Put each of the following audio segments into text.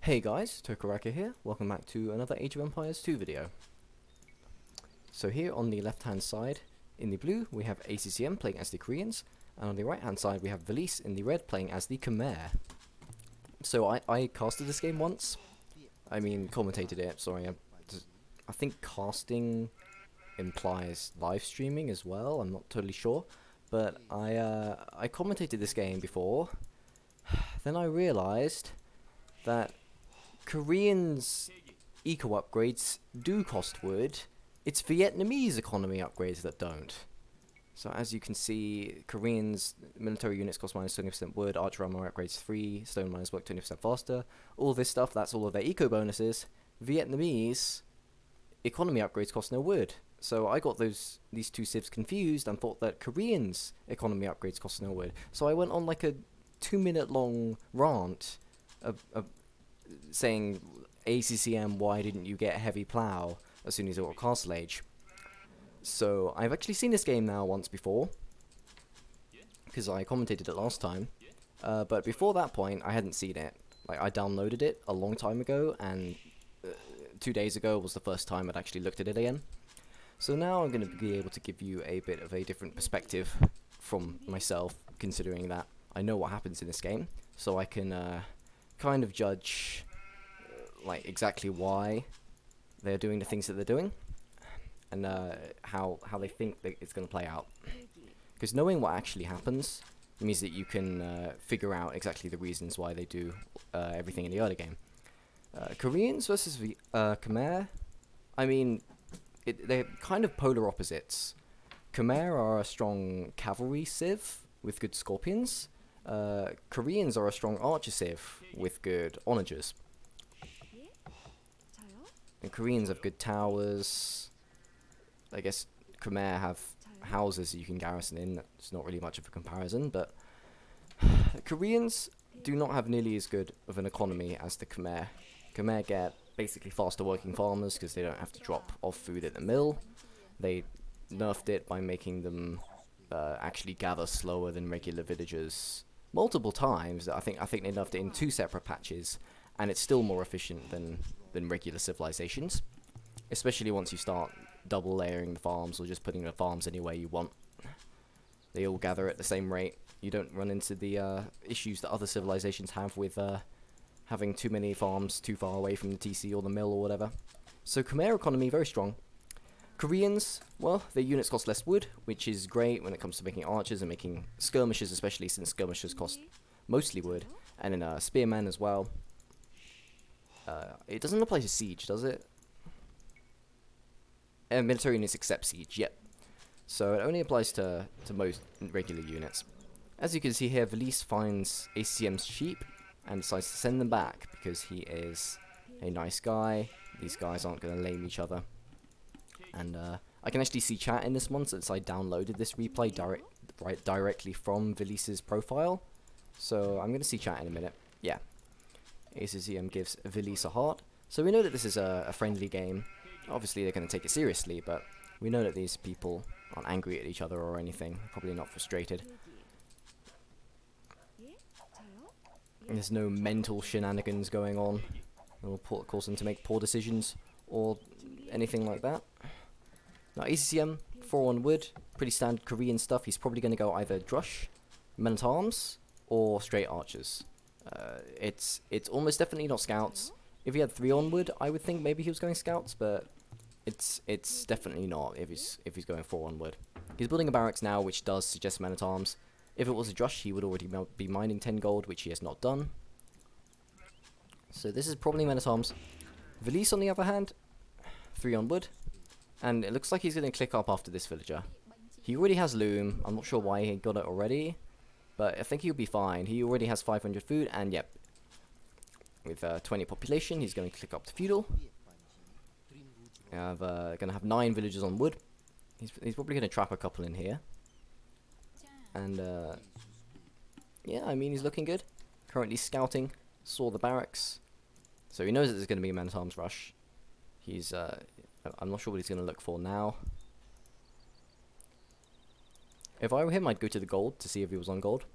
Hey guys, Tokaraka here, welcome back to another Age of Empires 2 video. So here on the left hand side, in the blue, we have ACCM playing as the Koreans, and on the right hand side we have Villese in the red playing as the Khmer. So I casted this game once, commentated it, sorry, I think casting implies live streaming as well, I'm not totally sure, but I commentated this game before, then I realised that Koreans' eco upgrades do cost wood, it's Vietnamese economy upgrades that don't. So as you can see, Koreans' military units cost minus 20% wood, archer armor upgrades 3, stone miners work 20% faster, all this stuff, that's all of their eco bonuses. Vietnamese economy upgrades cost no wood. So I got these two civs confused and thought that Koreans' economy upgrades cost no wood. So I went on like a 2-minute long rant saying, ACCM, why didn't you get heavy plow as soon as it got Castle Age? So I've actually seen this game now once before, because I commentated it last time, but before that point I hadn't seen it. Like, I downloaded it a long time ago, and 2 days ago was the first time I'd actually looked at it again. So now I'm going to be able to give you a bit of a different perspective from myself, considering that I know what happens in this game, so I can kind of judge like exactly why they're doing the things that they're doing, and how they think that it's going to play out. Because knowing what actually happens means that you can figure out exactly the reasons why they do everything in the early game. Koreans versus Khmer, I mean, they're kind of polar opposites. Khmer are a strong cavalry civ with good scorpions. Koreans are a strong archer civ with good onagers. And Koreans have good towers. I guess Khmer have houses that you can garrison in. That's not really much of a comparison, but Koreans do not have nearly as good of an economy as the Khmer. Khmer get basically faster working farmers because they don't have to drop off food at the mill. They nerfed it by making them actually gather slower than regular villagers multiple times. I think they nerfed it in 2 separate patches, and it's still more efficient than regular civilizations, especially once you start double layering the farms or just putting the farms anywhere you want. They all gather at the same rate. You don't run into the issues that other civilizations have with having too many farms too far away from the TC or the mill or whatever. So Khmer economy very strong. Koreans, well, their units cost less wood, which is great when it comes to making archers and making skirmishers, especially since skirmishers cost mostly wood, and then spearmen as well. It doesn't apply to siege, does it? Military units except siege, yep. So it only applies to most regular units. As you can see here, Villese finds ACCM's sheep and decides to send them back because he is a nice guy. These guys aren't going to lame each other. And I can actually see chat in this one since I downloaded this replay directly from Villese's profile. So I'm going to see chat in a minute. Yeah. ACCM gives Villese a heart. So we know that this is a friendly game. Obviously they're going to take it seriously, but we know that these people aren't angry at each other or anything. Probably not frustrated. There's no mental shenanigans going on that will cause them to make poor decisions or anything like that. Now ACCM, 4 on wood, pretty standard Korean stuff. He's probably going to go either Drush, men-at-arms, or straight archers. It's almost definitely not scouts. If he had 3 on wood, I would think maybe he was going scouts, but it's definitely not if he's going 4 on wood. He's building a barracks now, which does suggest men-at-arms. If it was a Drush, he would already be mining 10 gold, which he has not done. So this is probably men-at-arms. Villese, on the other hand, 3 on wood. And it looks like he's going to click up after this villager. He already has loom. I'm not sure why he got it already, but I think he'll be fine. He already has 500 food, and yep, with 20 population, he's going to click up to feudal. Going to have 9 villagers on wood. He's probably going to trap a couple in here. And yeah, I mean, he's looking good. Currently scouting, saw the barracks, so he knows that there's going to be a man-at-arms rush. He's I'm not sure what he's going to look for now. If I were him, I'd go to the gold to see if he was on gold.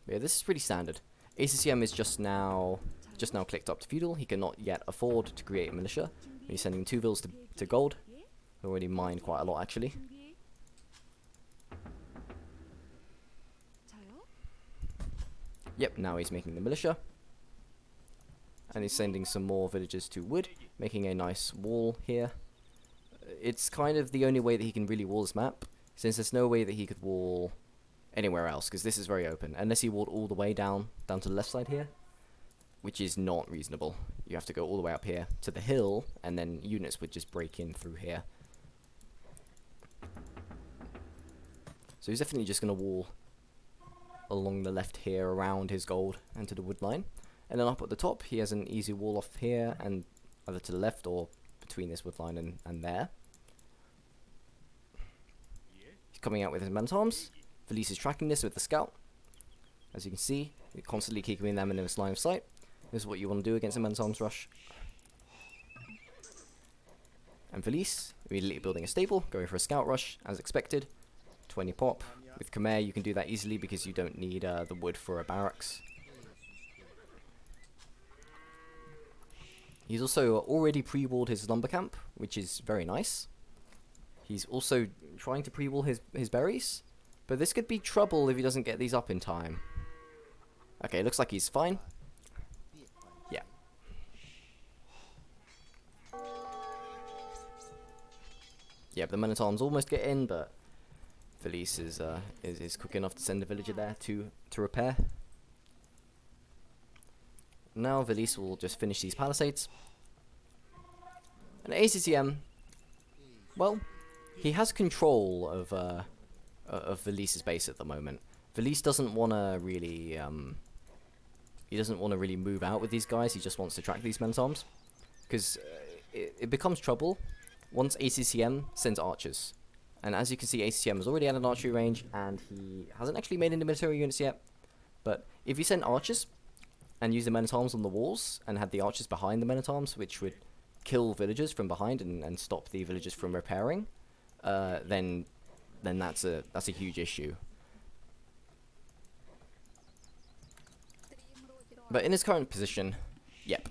But yeah, this is pretty standard. ACCM is just now clicked up to feudal. He cannot yet afford to create a militia. He's sending 2 vills to gold. Already mined quite a lot actually. Yep, now he's making the militia. And he's sending some more villagers to wood, making a nice wall here. It's kind of the only way that he can really wall this map, since there's no way that he could wall anywhere else, because this is very open. Unless he walled all the way down to the left side here, which is not reasonable. You have to go all the way up here to the hill, and then units would just break in through here. So he's definitely just going to wall along the left here around his gold and to the wood line. And then up at the top, he has an easy wall off here, and either to the left or between this wood line and there. He's coming out with his men-at-arms. Villese is tracking this with the scout. As you can see, you're constantly keeping them in this line of sight. This is what you want to do against a men-at-arms rush. And Villese, immediately building a stable, going for a scout rush, as expected. 20 pop. With Khmer, you can do that easily because you don't need the wood for a barracks. He's also already pre-walled his lumber camp, which is very nice. He's also trying to pre-wall his berries, but this could be trouble if he doesn't get these up in time. Okay, looks like he's fine. Yeah. Yeah, the men-at-arms almost get in, but Villese is quick enough to send a villager there to repair. Now Villese will just finish these palisades. And ACCM, well, he has control of Villese's base at the moment. Villese doesn't want to really move out with these guys. He just wants to track these men-at-arms, because it becomes trouble once ACCM sends archers. And as you can see, ACCM has already had an archery range, and he hasn't actually made any military units yet. But if you send archers and use the men-at-arms on the walls, and had the archers behind the men-at-arms, which would kill villagers from behind and stop the villagers from repairing, then that's a huge issue. But in his current position, yep,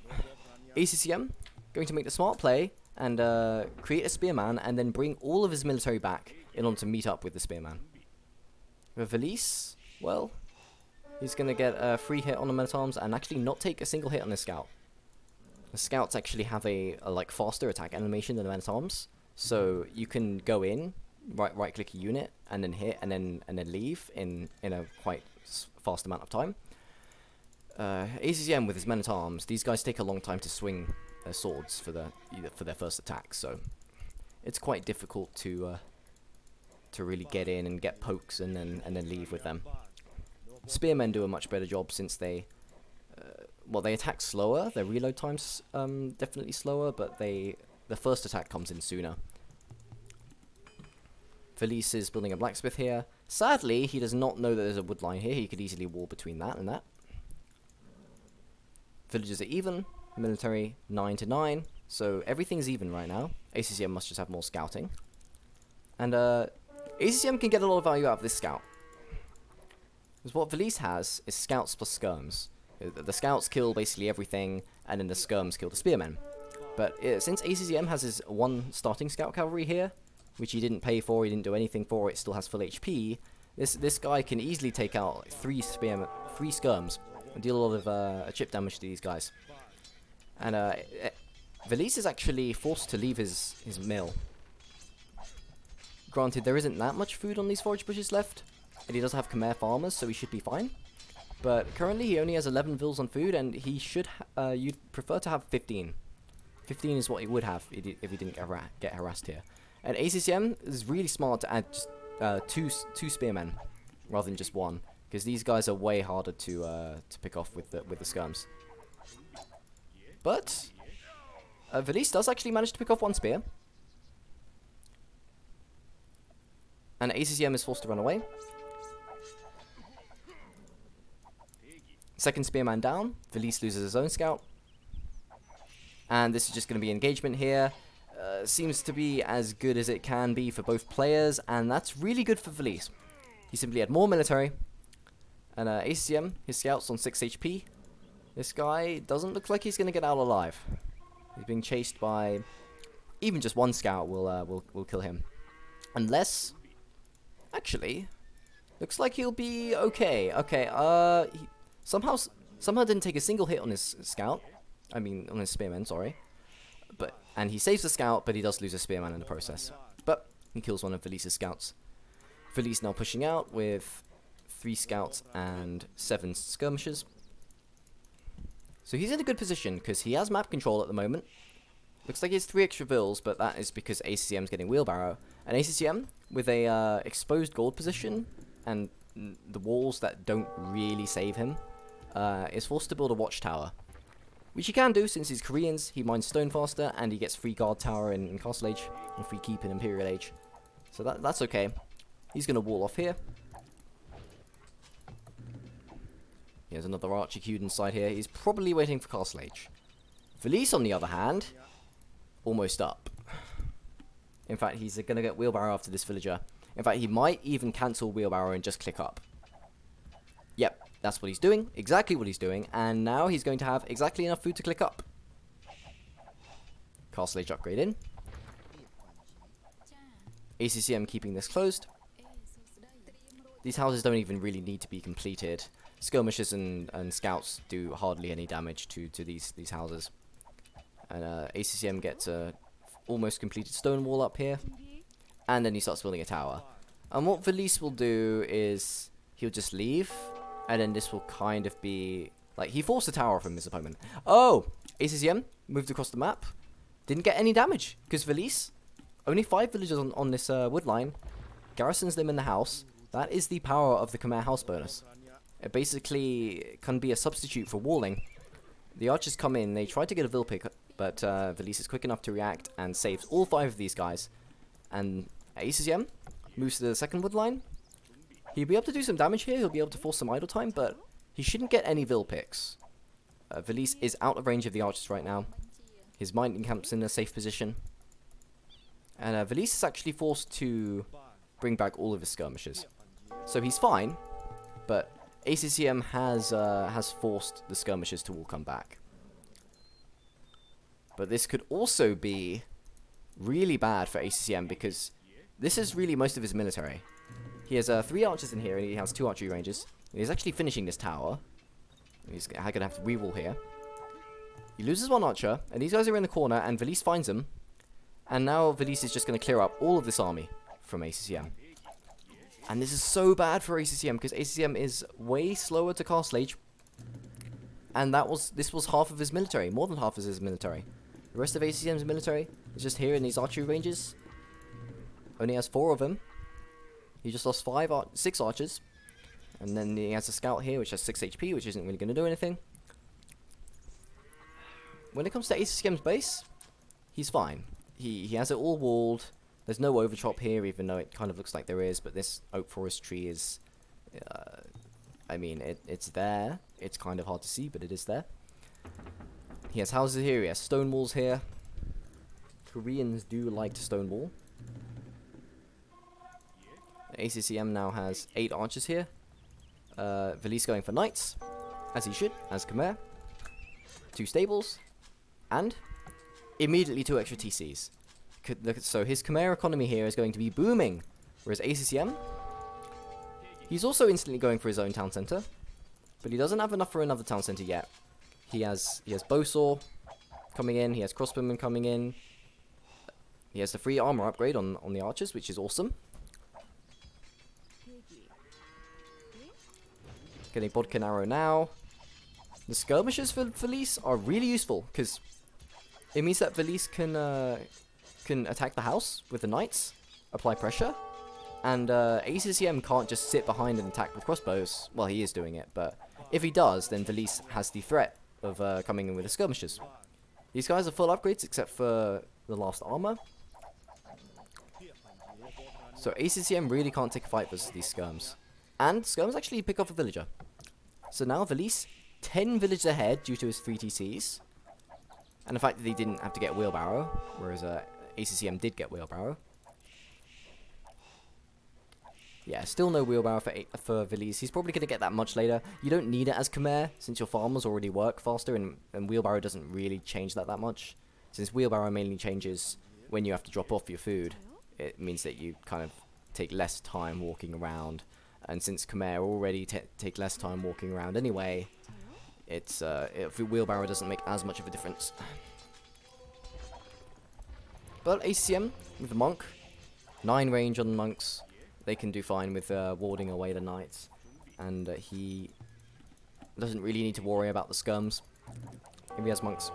ACCM going to make the smart play and create a spearman, and then bring all of his military back in order to meet up with the spearman. With Villese, well, he's going to get a free hit on the men-at-arms and actually not take a single hit on the scout. The scouts actually have a like faster attack animation than the men-at-arms, so you can go in, right click a unit, and then hit, and then leave in a quite fast amount of time. ACCM with his men-at-arms, these guys take a long time to swing their swords for their first attack, so it's quite difficult to really get in and get pokes and then leave with them. Spearmen do a much better job, since they attack slower. Their reload time's definitely slower, but the first attack comes in sooner. Villese is building a blacksmith here. Sadly, he does not know that there's a wood line here. He could easily wall between that and that. Villagers are even. Military 9 to 9. So everything's even right now. ACCM must just have more scouting. And ACCM can get a lot of value out of this scout. Because what Villese has is scouts plus skirms. The scouts kill basically everything, and then the skirms kill the spearmen. But since ACCM has his one starting scout cavalry here, which he didn't pay for, he didn't do anything for, it still has full HP, this guy can easily take out 3 skirms and deal a lot of chip damage to these guys. And Villese is actually forced to leave his mill. Granted, there isn't that much food on these forage bushes left, and he does have Khmer farmers, so he should be fine. But currently he only has 11 vills on food, and he should you'd prefer to have 15. 15 is what he would have if he didn't get harassed here. And ACCM is really smart to add just two spearmen rather than just one, because these guys are way harder to pick off with the skirms. But Villese does actually manage to pick off one spear, and ACCM is forced to run away. Second spearman down. Villese loses his own scout, and this is just going to be engagement here. Seems to be as good as it can be for both players, and that's really good for Villese. He simply had more military, And ACCM, his scout's on 6 HP. This guy doesn't look like he's going to get out alive. He's being chased by... Even just one scout will kill him. Unless... Actually... Looks like he'll be okay. Okay, he somehow didn't take a single hit on his scout. I mean, on his spearman, sorry. And he saves the scout, but he does lose a spearman in the process. But he kills one of Villese's scouts. Villese now pushing out with 3 scouts and 7 skirmishers. So he's in a good position, because he has map control at the moment. Looks like he has 3 extra vills, but that is because ACCM's getting wheelbarrow. And ACCM, with a exposed gold position, and the walls that don't really save him, is forced to build a watchtower. Which he can do, since he's Koreans, he mines stone faster, and he gets free guard tower in Castle Age, and free keep in Imperial Age. So that's okay. He's going to wall off here. Here's another archer queued inside here. He's probably waiting for Castle Age. Villese, on the other hand, almost up. In fact, he's going to get wheelbarrow after this villager. In fact, he might even cancel wheelbarrow and just click up. Yep, that's what he's doing. Exactly what he's doing. And now he's going to have exactly enough food to click up. Castle Age upgrade in. ACCM keeping this closed. These houses don't even really need to be completed. Skirmishers and scouts do hardly any damage to these houses. And ACCM gets a almost completed stone wall up here. And then he starts building a tower. And what Villese will do is he'll just leave. And then this will kind of be... Like, he forced a tower from his opponent. Oh! ACCM moved across the map. Didn't get any damage. Because Villese, only 5 villagers on this wood line. Garrisons them in the house. That is the power of the Khmer house bonus. It basically can be a substitute for walling. The archers come in. They try to get a vill pick. But Villese is quick enough to react and saves all 5 of these guys. And ACCM moves to the second wood line. He'll be able to do some damage here. He'll be able to force some idle time, but he shouldn't get any vill picks. Villese is out of range of the archers right now. His mining camp's in a safe position. And Villese is actually forced to bring back all of his skirmishers. So he's fine, but ACCM has forced the skirmishers to all come back. But this could also be really bad for ACCM because this is really most of his military. He has 3 archers in here and he has 2 archery ranges. And he's actually finishing this tower. He's going to have to re-wall here. He loses 1 archer and these guys are in the corner and Villese finds them. And now Villese is just going to clear up all of this army from ACCM. And this is so bad for ACCM because ACCM is way slower to Castle Age. And this was half of his military, more than half of his military. The rest of ACCM's military is just here in these archery ranges. Only has 4 of them. He just lost 6 archers. And then he has a scout here which has 6 HP, which isn't really going to do anything. When it comes to ACCM's base, he's fine. He has it all walled. There's no overchop here, even though it kind of looks like there is. But this oak forest tree is... I mean, it's there. It's kind of hard to see, but it is there. He has houses here. He has stone walls here. Koreans do like to stone wall. ACCM now has 8 archers here. Villese going for knights, as he should, as Khmer. 2 stables. And immediately 2 extra TCs. So his Khmer economy here is going to be booming. Whereas ACCM, he's also instantly going for his own town centre. But he doesn't have enough for another town centre yet. He has bowsaw coming in. He has crossbowmen coming in. He has the free armor upgrade on the archers, which is awesome. Getting bodkin arrow now. The skirmishers for Villese are really useful because it means that Villese can attack the house with the knights, apply pressure, and ACCM can't just sit behind and attack with crossbows. Well, he is doing it, but if he does, then Villese has the threat of coming in with the skirmishers. These guys are full upgrades except for the last armor. So ACCM really can't take a fight versus these skirms. And skirms actually pick off a villager. So now Villese, 10 villagers ahead due to his 3 TCs. And the fact that he didn't have to get wheelbarrow, whereas ACCM did get wheelbarrow. Yeah, still no wheelbarrow for Villese. He's probably going to get that much later. You don't need it as Khmer, since your farmers already work faster, and wheelbarrow doesn't really change that much. Since wheelbarrow mainly changes when you have to drop off your food, it means that you kind of take less time walking around. And since Khmer already take less time walking around anyway, it's wheelbarrow doesn't make as much of a difference. But ACCM with the monk, 9 range on the monks. They can do fine with warding away the knights, and he doesn't really need to worry about the skirms. If he has monks,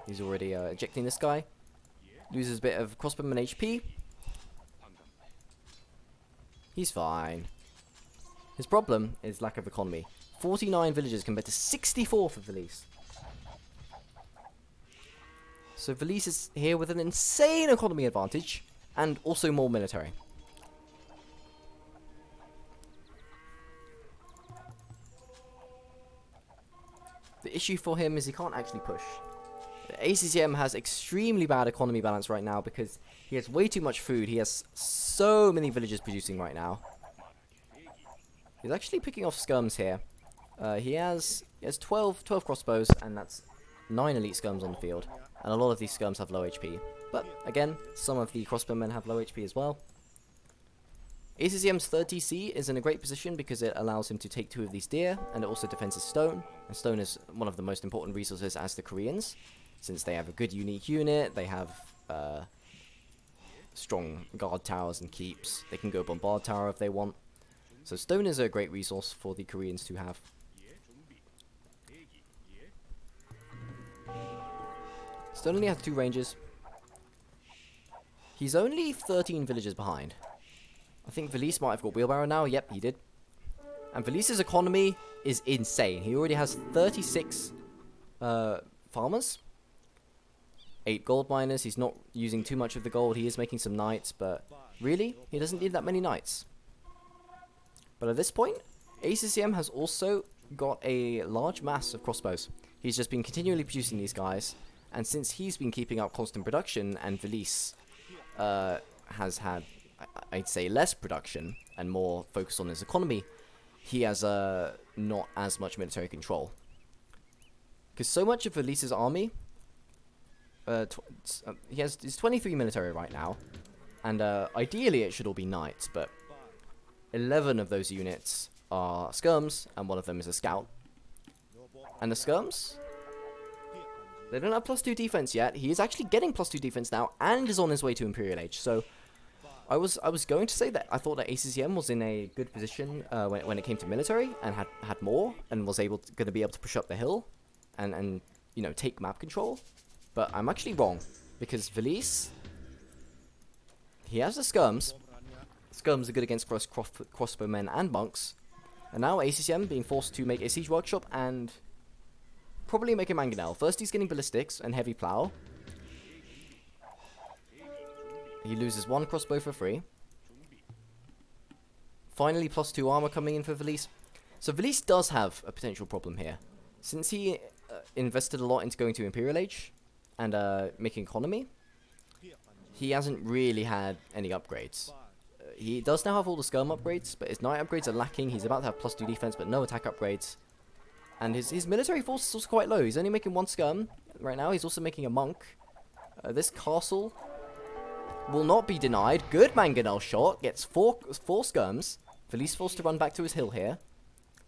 he's already ejecting this guy. Loses a bit of crossbowman HP. He's fine. His problem is lack of economy. 49 villagers compared to 64 for Villese. So Villese is here with an insane economy advantage, and also more military. The issue for him is he can't actually push. ACCM has extremely bad economy balance right now because he has way too much food. He has so many villagers producing right now. He's actually picking off skirms here. He has 12 crossbows, and that's 9 elite skirms on the field. And a lot of these skirms have low HP. But again, some of the crossbowmen have low HP as well. ACCM's 3rd TC is in a great position because it allows him to take 2 of these deer, and it also defends his stone. And stone is one of the most important resources as the Koreans, since they have a good unique unit, they have strong guard towers and keeps. They can go bombard tower if they want. So stone is a great resource for the Koreans to have. Stone only has 2 ranges. He's only 13 villages behind. I think Villese might have got wheelbarrow now. Yep, he did. And Villese's economy is insane. He already has 36 farmers. 8 gold miners. He's not using too much of the gold. He is making some knights, but really, he doesn't need that many knights. But at this point, ACCM has also got a large mass of crossbows. He's just been continually producing these guys, and since he's been keeping up constant production, and Villese has had, I'd say, less production and more focus on his economy, he has not as much military control. Because so much of Villese's army, he has 23 military right now, and ideally it should all be knights, but 11 of those units are skirms, and one of them is a scout. And the skirms, they don't have +2 defense yet. He is actually getting +2 defense now, and is on his way to Imperial Age. So I was going to say that I thought that ACCM was in a good position when it came to military, and had more, and was going to be able to push up the hill, and you know, take map control. But I'm actually wrong, because Villese, he has the skirms. Skirms are good against crossbowmen and monks. And now ACCM being forced to make a siege workshop and probably make a mangonel. First he's getting ballistics and heavy plow. He loses 1 crossbow for free. Finally +2 armor coming in for Villese. So Villese does have a potential problem here. Since he invested a lot into going to Imperial Age and making economy, he hasn't really had any upgrades. He does now have all the skirm upgrades, but his knight upgrades are lacking. He's about to have +2 defense, but no attack upgrades. And his military force is also quite low. He's only making 1 skirm right now. He's also making a monk. This castle will not be denied. Good mangonel shot. Gets 4 skirms. Villese forced to run back to his hill here.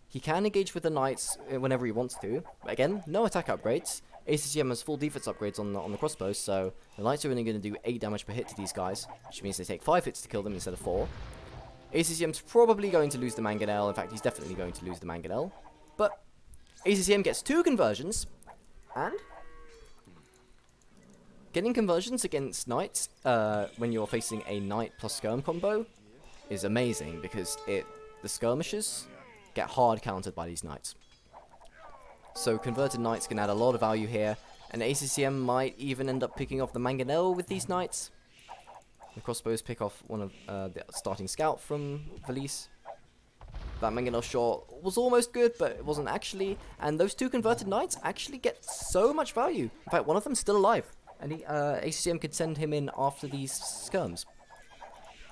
He can engage with the knights whenever he wants to. But again, no attack upgrades. ACCM has full defense upgrades on the crossbows, so the knights are only going to do 8 damage per hit to these guys, which means they take 5 hits to kill them instead of 4. ACCM's probably going to lose the mangonel. In fact, he's definitely going to lose the mangonel. But ACCM gets 2 conversions, and getting conversions against knights when you're facing a knight plus skirm combo is amazing, because the skirmishers get hard countered by these knights. So converted knights can add a lot of value here, and ACCM might even end up picking off the mangonel with these knights. The crossbows pick off one of the starting scout from Villese. That mangonel shot was almost good, but it wasn't actually, and those 2 converted knights actually get so much value. In fact, one of them's still alive, and ACCM could send him in after these skirms,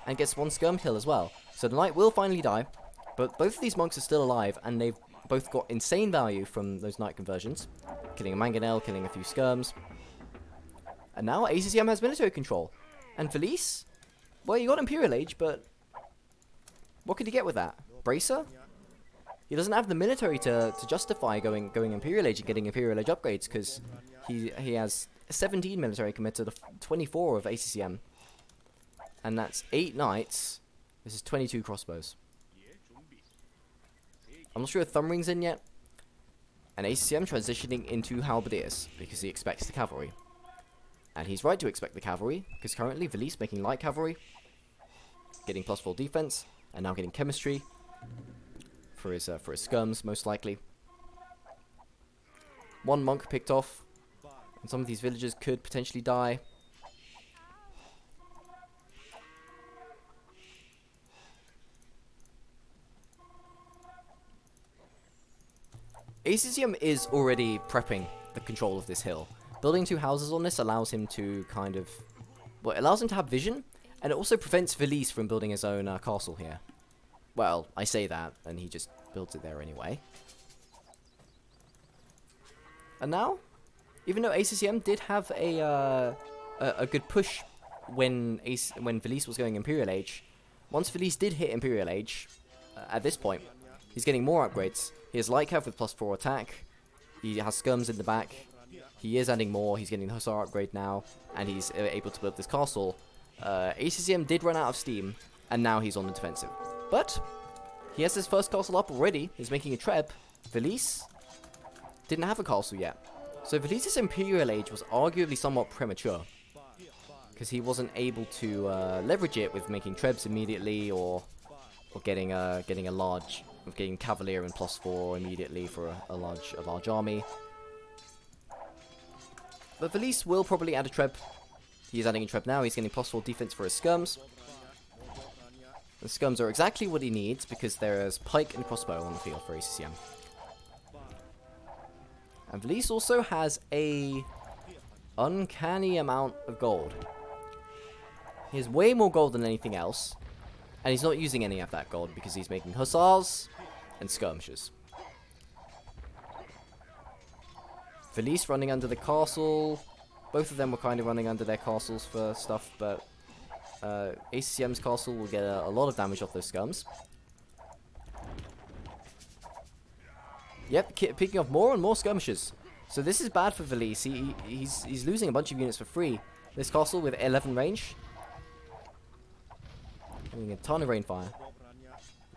and gets 1 skirm kill as well. So the knight will finally die, but both of these monks are still alive, and they've both got insane value from those knight conversions. Killing a mangonel, killing a few skirms. And now ACCM has military control. And Villese, well, you got Imperial Age, but what could he get with that? Bracer? He doesn't have the military to justify going Imperial Age and getting Imperial Age upgrades, because he has 17 military committed to 24 of ACCM. And that's 8 knights. This is 22 crossbows. I'm not sure if Thumb Ring's in yet. And ACCM transitioning into Halberdiers, because he expects the cavalry. And he's right to expect the cavalry, because currently Villese making light cavalry, getting +4 defense, and now getting chemistry for his skirms, most likely. One monk picked off, and some of these villagers could potentially die. ACCM is already prepping the control of this hill. Building 2 houses on this allows him to kind of... well, it allows him to have vision, and it also prevents Villese from building his own castle here. Well, I say that, and he just builds it there anyway. And now, even though ACCM did have a good push when Villese was going Imperial Age, once Villese did hit Imperial Age, at this point, he's getting more upgrades. He has Light Cav with +4 attack, he has skirms in the back, he is adding more, he's getting the Hussar upgrade now, and he's able to build this castle. ACCM did run out of steam, and now he's on the defensive. But he has his first castle up already, he's making a treb. Villese didn't have a castle yet. So Villese's Imperial Age was arguably somewhat premature, because he wasn't able to leverage it with making trebs immediately, or getting Cavalier and +4 immediately for a large army. But Villese will probably add a treb. He's adding a treb now. He's getting +4 defense for his skirms. The skirms are exactly what he needs, because there's pike and crossbow on the field for ACCM. And Villese also has a uncanny amount of gold. He has way more gold than anything else, and he's not using any of that gold because he's making hussars and skirmishers. Villese running under the castle. Both of them were kind of running under their castles for stuff, but ACCM's castle will get a lot of damage off those skirms. Yep, picking off more and more skirmishers. So this is bad for Villese. He's losing a bunch of units for free. This castle with 11 range. Getting a ton of rainfire.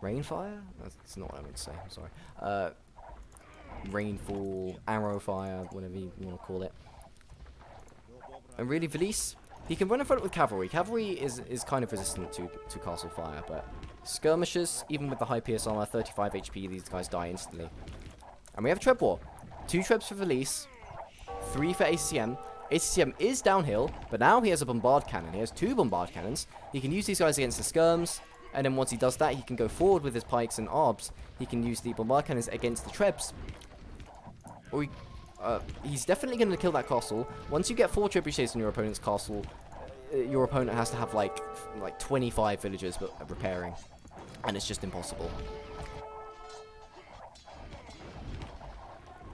Rainfire? That's not what I meant to say, I'm sorry. Rainfall, arrow fire, whatever you want to call it. And really, Villese, he can run in front with cavalry. Cavalry is kind of resistant to castle fire, but skirmishers, even with the high PS armor, 35 HP, these guys die instantly. And we have a treb war. 2 trebs for Villese, 3 for ACCM. ACCM is downhill, but now he has a bombard cannon. He has 2 bombard cannons. He can use these guys against the skirms, and then once he does that, he can go forward with his pikes and arbs. He can use the bombard cannons against the trebs. Or he's definitely going to kill that castle. Once you get 4 trebuchets in your opponent's castle, your opponent has to have like 25 villagers repairing, and it's just impossible.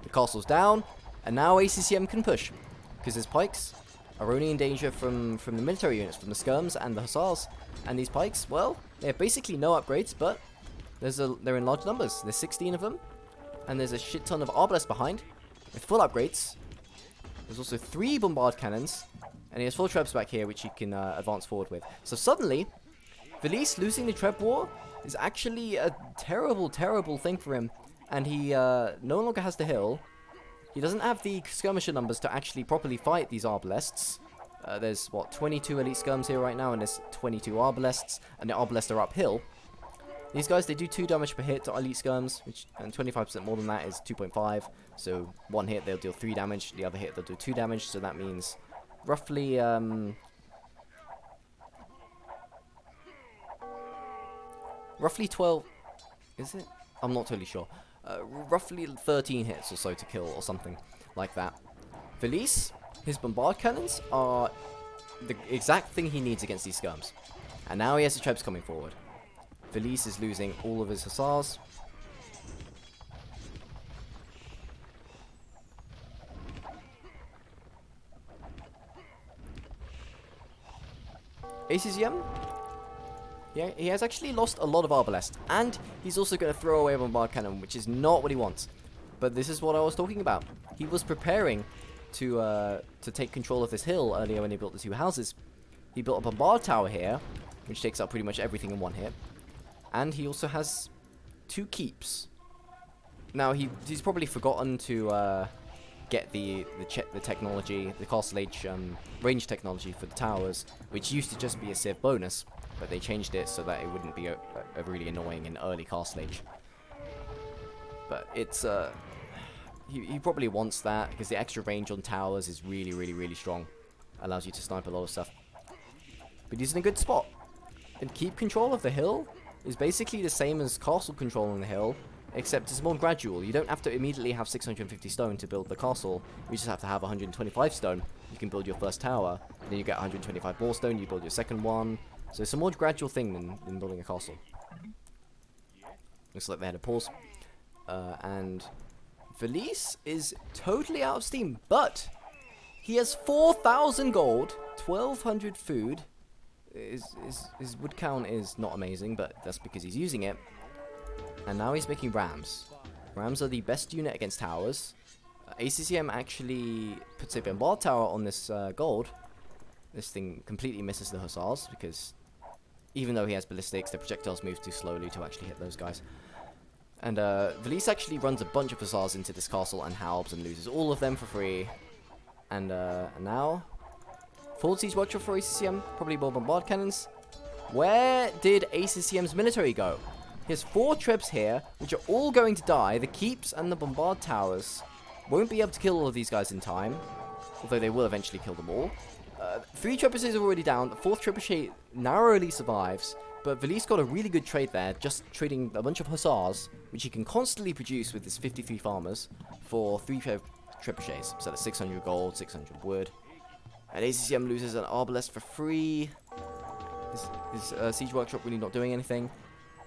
The castle's down, and now ACCM can push, because his pikes are only in danger from the military units, from the skirms and the hussars. And these pikes, well, they have basically no upgrades, but they're in large numbers. There's 16 of them, and there's a shit ton of arbalests behind with full upgrades. There's also 3 bombard cannons, and he has 4 trebs back here, which he can advance forward with. So suddenly, Villese losing the treb war is actually a terrible, terrible thing for him, and he no longer has the hill. He doesn't have the skirmisher numbers to actually properly fight these arbalests. There's, what, 22 elite skirms here right now, and there's 22 arbalests, and the arbalests are uphill. These guys, they do 2 damage per hit to elite skirms, and 25% more than that is 2.5. So, 1 hit, they'll deal 3 damage, the other hit, they'll do 2 damage, so that means roughly, roughly 12, is it? I'm not totally sure. Roughly 13 hits or so to kill, or something like that. Villese, his bombard cannons are the exact thing he needs against these skirms. And now he has the trebs coming forward. Villese is losing all of his hussars. ACCM? Yeah, he has actually lost a lot of Arbalest, and he's also going to throw away a Bombard Cannon, which is not what he wants. But this is what I was talking about. He was preparing to take control of this hill earlier when he built the 2 houses. He built a Bombard Tower here, which takes up pretty much everything in one hit. And he also has 2 keeps. Now, he's probably forgotten to get the technology, the Castle Age range technology for the towers, which used to just be a Civ bonus, but they changed it so that it wouldn't be a really annoying in early Castle Age. But it's he probably wants that because the extra range on towers is really, really, really strong. Allows you to snipe a lot of stuff. But he's in a good spot. And keep control of the hill is basically the same as castle control on the hill, except it's more gradual. You don't have to immediately have 650 stone to build the castle. You just have to have 125 stone. You can build your first tower. Then you get 125 more stone, you build your second one. So it's a more gradual thing than building a castle. Looks like they had a pause. And Villese is totally out of steam, but he has 4,000 gold, 1,200 food. His wood count is not amazing, but that's because he's using it. And now he's making rams. Rams are the best unit against towers. ACCM actually puts a bombard tower on this gold. This thing completely misses the hussars because even though he has ballistics, the projectiles move too slowly to actually hit those guys. And Villese actually runs a bunch of hussars into this castle and halbs and loses all of them for free. And now, full siege workshop for ACCM, probably more bombard cannons. Where did ACCM's military go? He has 4 trebs here, which are all going to die. The keeps and the bombard towers won't be able to kill all of these guys in time, although they will eventually kill them all. 3 trebuchets are already down. The 4th trebuchet narrowly survives, but Villese got a really good trade there, just trading a bunch of hussars, which he can constantly produce with his 53 farmers, for 3 trebuchets. So that's 600 gold, 600 wood. And ACCM loses an arbalest for free. His siege workshop really not doing anything.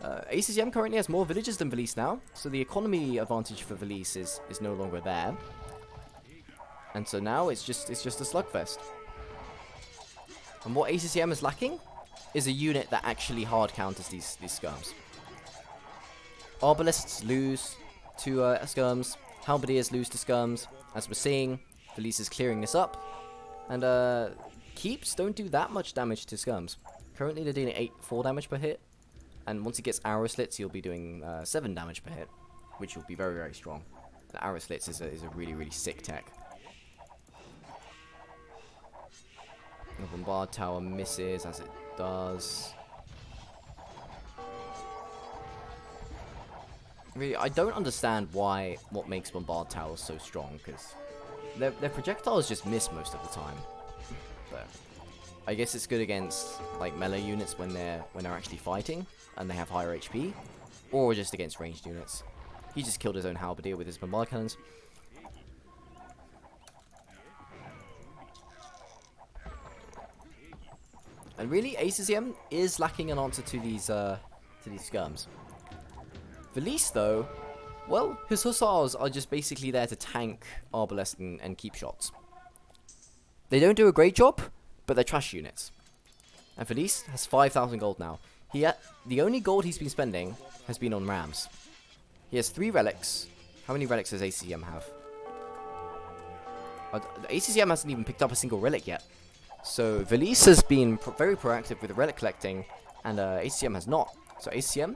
ACCM currently has more villages than Villese now, so the economy advantage for Villese is no longer there. And so now it's just a slugfest. And what ACCM is lacking is a unit that actually hard counters these skirms. Arbalists lose to skirms, halberdiers lose to skirms. As we're seeing, Villese is clearing this up. And keeps don't do that much damage to skirms. Currently they're doing 4 damage per hit. And once he gets arrow slits, he'll be doing 7 damage per hit, which will be very, very strong. The arrow slits is a really, really sick tech. The bombard tower misses as it does. Really, I don't understand what makes bombard towers so strong, because their projectiles just miss most of the time. But I guess it's good against like melee units when they're actually fighting and they have higher HP, or just against ranged units. He just killed his own halberdier with his bombard cannons. And really, ACCM is lacking an answer to these skirms. Villese, though, well, his hussars are just basically there to tank arbalest and keep shots. They don't do a great job, but they're trash units. And Villese has 5,000 gold now. The only gold he's been spending has been on rams. He has 3 relics. How many relics does ACCM have? ACCM hasn't even picked up a single relic yet. So Villese has been very proactive with the relic collecting, and ACCM has not. So ACCM,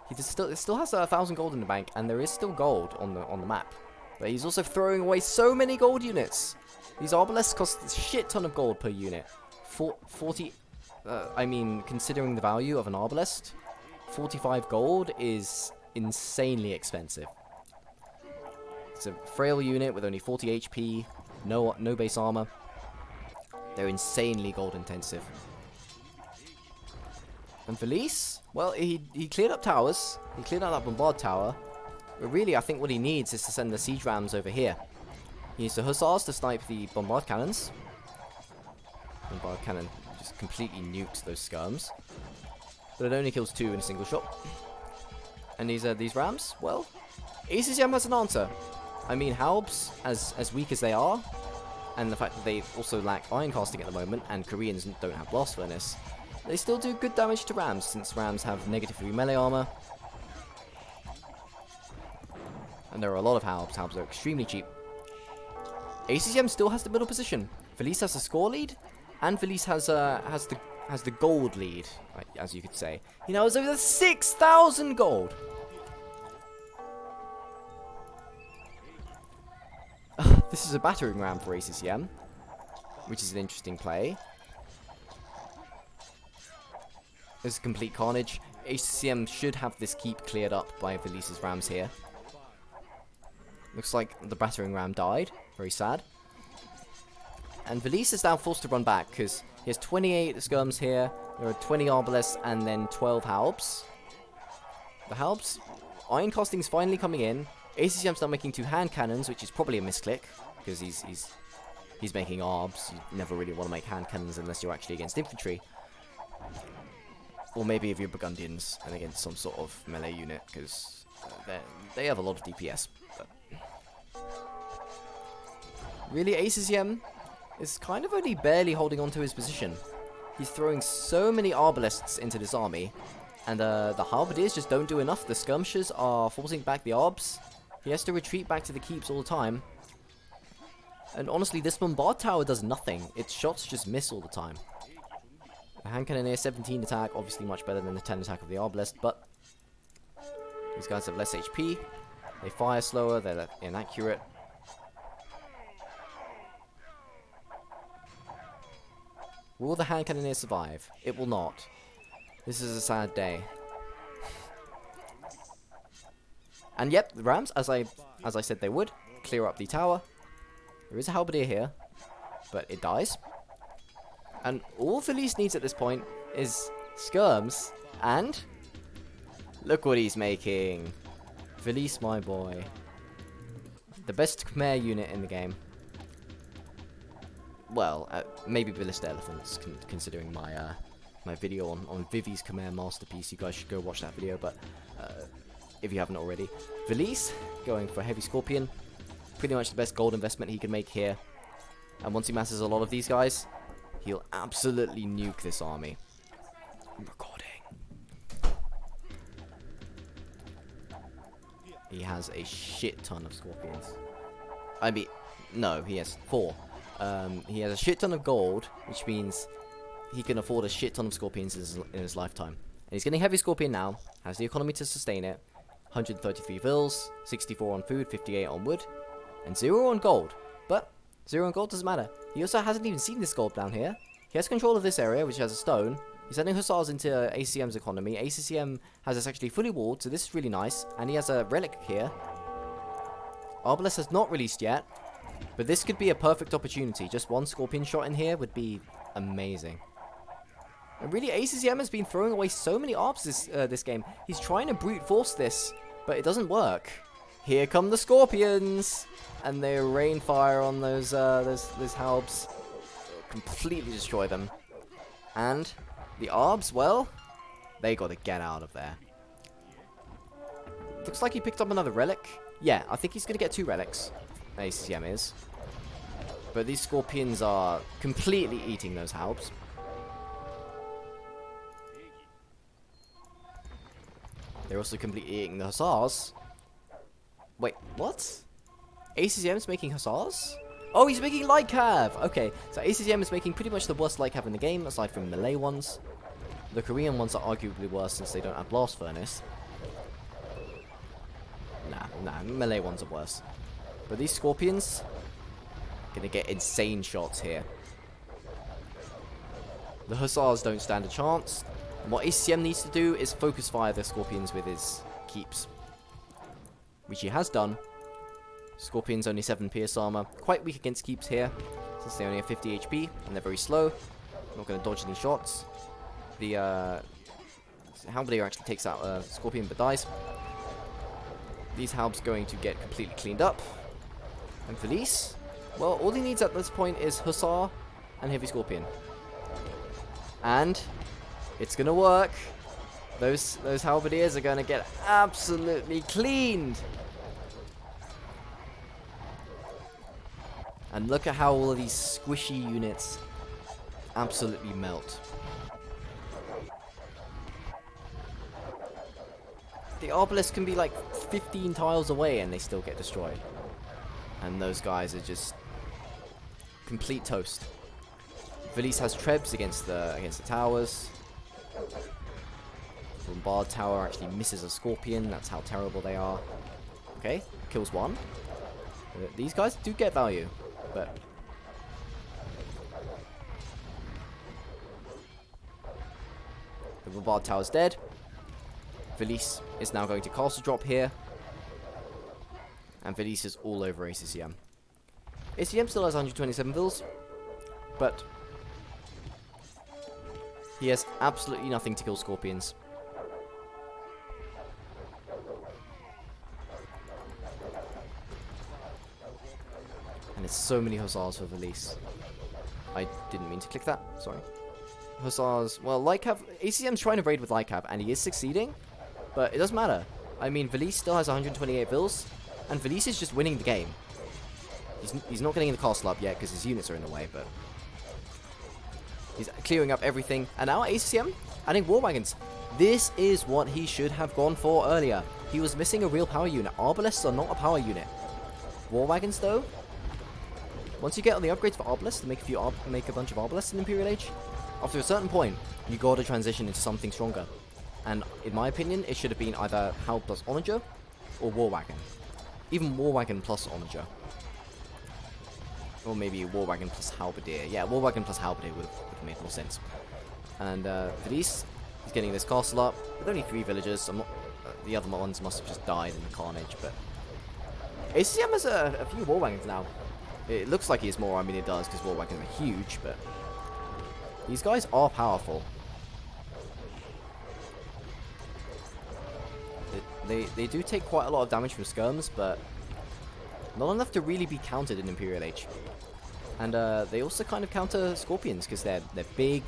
he still has 1,000 gold in the bank, and there is still gold on the map. But he's also throwing away so many gold units. These arbalests cost a shit ton of gold per unit. 40. I mean, considering the value of an arbalest, 45 gold is insanely expensive. It's a frail unit with only 40 HP, no base armor. They're insanely gold intensive. And Villese, well, he cleared up towers. He cleared out that bombard tower. But really, I think what he needs is to send the siege rams over here. He needs the hussars to snipe the bombard cannons. Bombard cannon just completely nukes those skirms. but it only kills 2 in a single shot. And these rams, well, ACCM has an answer. I mean, Halbs, as weak as they are, and the fact that they also lack iron casting at the moment, and Koreans don't have blast furnace, they still do good damage to rams, since rams have -3 melee armor. And there are a lot of Halbs. Halbs are extremely cheap. ACCM still has the middle position. Villese has the score lead, and Villese has the gold lead, as you could say. You know, it's over 6,000 gold. This is a battering ram for ACCM, which is an interesting play. This is complete carnage. ACCM should have this keep cleared up by Villese's rams here. Looks like the battering ram died. Very sad. And Villese is now forced to run back because he has 28 skirms here. There are 20 arbalests and then 12 halbs. The halbs, iron casting is finally coming in. ACCM's now making 2 hand cannons, which is probably a misclick because he's making arbs. You never really want to make hand cannons unless you're actually against infantry. Or maybe if you're Burgundians and against some sort of melee unit, because they have a lot of DPS. But really, ACCM is kind of only barely holding on to his position. He's throwing so many arbalests into this army, and the halberdiers just don't do enough. The skirmishers are forcing back the arbs. He has to retreat back to the keeps all the time. And honestly, this bombard tower does nothing. Its shots just miss all the time. The hand cannoneer 17 attack, obviously much better than the 10 attack of the arbalest, but these guys have less HP. They fire slower, they're inaccurate. Will the hand cannoneer survive? It will not. This is a sad day. And yep, the rams, as I said they would, clear up the tower. There is a halberdier here, but it dies. And all Villese needs at this point is skirms, and look what he's making. Villese, my boy. The best Khmer unit in the game. Well, maybe Ballista Elephants, considering my my video on Vivi's Khmer Masterpiece. You guys should go watch that video, but if you haven't already. Villese, going for Heavy Scorpion. Pretty much the best gold investment he can make here. And once he masses a lot of these guys, he'll absolutely nuke this army. I'm recording. He has a shit ton of scorpions. I mean, no, he has 4. He has a shit ton of gold, which means he can afford a shit ton of scorpions in his lifetime. And he's getting Heavy Scorpion now, has the economy to sustain it. 133 vills, 64 on food, 58 on wood, and 0 on gold. But 0 on gold doesn't matter. He also hasn't even seen this gold down here. He has control of this area, which has a stone. He's sending hussars into ACCM's economy. ACCM has this actually fully walled, so this is really nice. And he has a relic here. Arbalest has not released yet, but this could be a perfect opportunity. Just 1 scorpion shot in here would be amazing. And really, ACCM has been throwing away so many arbs this game. He's trying to brute force this, but it doesn't work. Here come the scorpions, and they rain fire on those halbs. Completely destroy them. And the arbs, well, they got to get out of there. Looks like he picked up another relic. Yeah, I think he's going to get 2 relics. ACCM is. But these scorpions are completely eating those halbs. They're also completely eating the hussars. Wait, what? ACCM's making hussars? Oh, he's making light cav! Okay, so ACCM is making pretty much the worst light cav in the game, aside from melee ones. The Korean ones are arguably worse since they don't have blast furnace. Nah, melee ones are worse. But these scorpions, gonna get insane shots here. The hussars don't stand a chance. And what ACCM needs to do is focus fire the scorpions with his keeps, which he has done. Scorpions only 7 pierce armor, quite weak against keeps here, since they only have 50 HP and they're very slow. Not going to dodge any shots. The halberdier actually takes out a scorpion but dies. These halbs going to get completely cleaned up. And Villese, well, all he needs at this point is hussar and heavy scorpion. And it's gonna work. Those halberdiers are going to get absolutely cleaned. And look at how all of these squishy units absolutely melt. The obelisk can be like 15 tiles away and they still get destroyed. And those guys are just complete toast. Villese has trebs against the towers. Bombard tower actually misses a scorpion. That's how terrible they are. Okay, kills one. These guys do get value, but the bombard tower's dead. Villese is now going to castle drop here. And Villese is all over ACCM. ACCM still has 127 vills, but he has absolutely nothing to kill scorpions. And it's so many hussars for Villese. I didn't mean to click that, sorry. Hussars, well, ACCM's trying to raid with Lycab, and he is succeeding, but it doesn't matter. I mean, Villese still has 128 vills, and Villese is just winning the game. He's not getting the castle up yet because his units are in the way, but he's clearing up everything. And now ACCM adding war wagons. This is what he should have gone for earlier. He was missing a real power unit. Arbalésts are not a power unit. War wagons, though, once you get on the upgrades for Arbalésts, to make a bunch of Arbalésts in Imperial Age, after a certain point, you gotta transition into something stronger. And in my opinion, it should have been either Hal plus Onager or War Wagon. Even War Wagon plus Onager. Or maybe War Wagon plus Halberdier. Yeah, War Wagon plus Halberdier would have made more sense. And Villese, he's getting this castle up with only 3 villagers. The other ones must have just died in the carnage, but ACCM has a few War Wagons now. It looks like he has more, I mean it does, because War Wagons are huge, but these guys are powerful. They do take quite a lot of damage from skirms, but not enough to really be countered in Imperial Age. And they also kind of counter scorpions because they're big,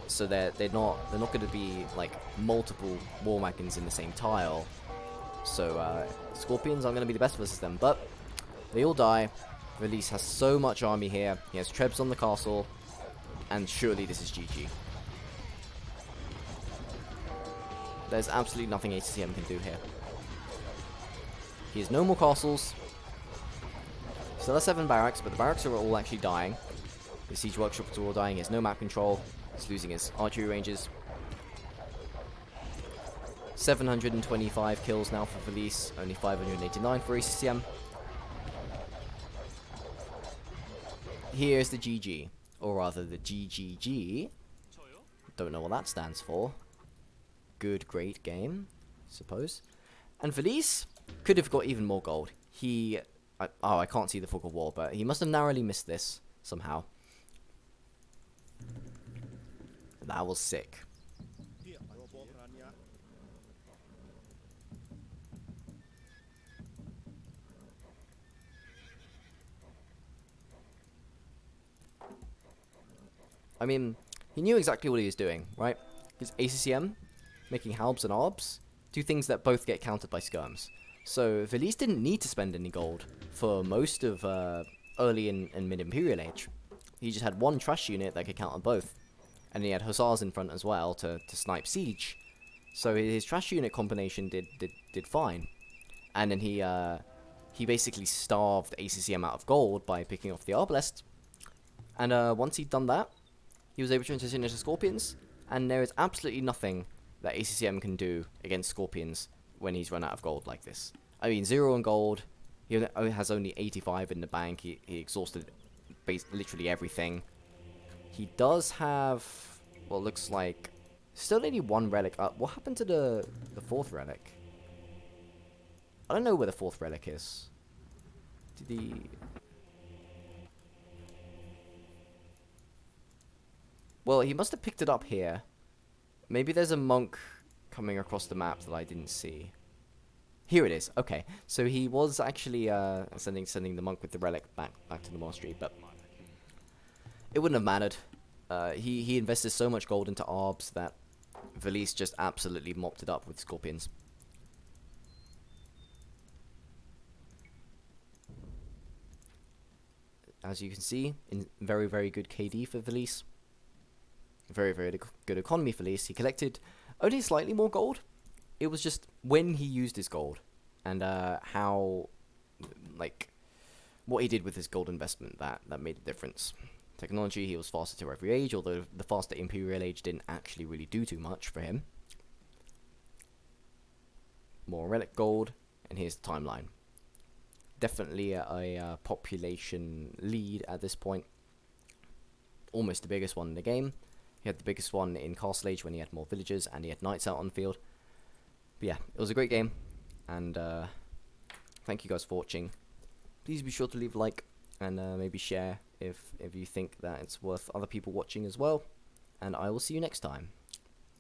so they're not going to be like multiple war wagons in the same tile. So scorpions aren't going to be the best versus them, but they all die. Villese has so much army here. He has trebs on the castle, and surely this is GG. There's absolutely nothing ACCM can do here. He has no more castles. Still has 7 barracks, but the barracks are all actually dying. The siege workshops are all dying. He has no map control. He's losing his archery ranges. 725 kills now for Villese, only 589 for ACCM. Here's the GG, or rather the GGG. Don't know what that stands for. Good, great game, suppose. And Villese could have got even more gold. I can't see the fog of war, but he must have narrowly missed this somehow. That was sick. I mean, he knew exactly what he was doing, right? His ACCM, making halbs and arbs, 2 things that both get countered by skirms. So Villese didn't need to spend any gold for most of early and mid-Imperial Age. He just had 1 trash unit that could counter both. And he had hussars in front as well to snipe siege. So his trash unit combination did fine. And then he basically starved ACCM out of gold by picking off the Arbalest. And once he'd done that, he was able to transition into Scorpions, and there is absolutely nothing that ACCM can do against Scorpions when he's run out of gold like this. I mean, 0 on gold, he has only 85 in the bank, he exhausted literally everything. He does have what looks like still only 1 relic. What happened to the 4th relic? I don't know where the 4th relic is. Did he... Well, he must have picked it up here. Maybe there's a monk coming across the map that I didn't see. Here it is. Okay, so he was actually sending the monk with the relic back to the monastery, but it wouldn't have mattered. He invested so much gold into Arbs that Villese just absolutely mopped it up with scorpions. As you can see, in very, very good KD for Villese. Very, very good economy for Villese. He collected only slightly more gold. It was just when he used his gold and how, like, what he did with his gold investment that made a difference. Technology, he was faster to every age, although the faster Imperial Age didn't actually really do too much for him. More relic gold, and here's the timeline. Definitely a population lead at this point. Almost the biggest one in the game. He had the biggest one in Castle Age when he had more villagers and he had knights out on the field. But yeah, it was a great game, and thank you guys for watching. Please be sure to leave a like and maybe share if you think that it's worth other people watching as well. And I will see you next time.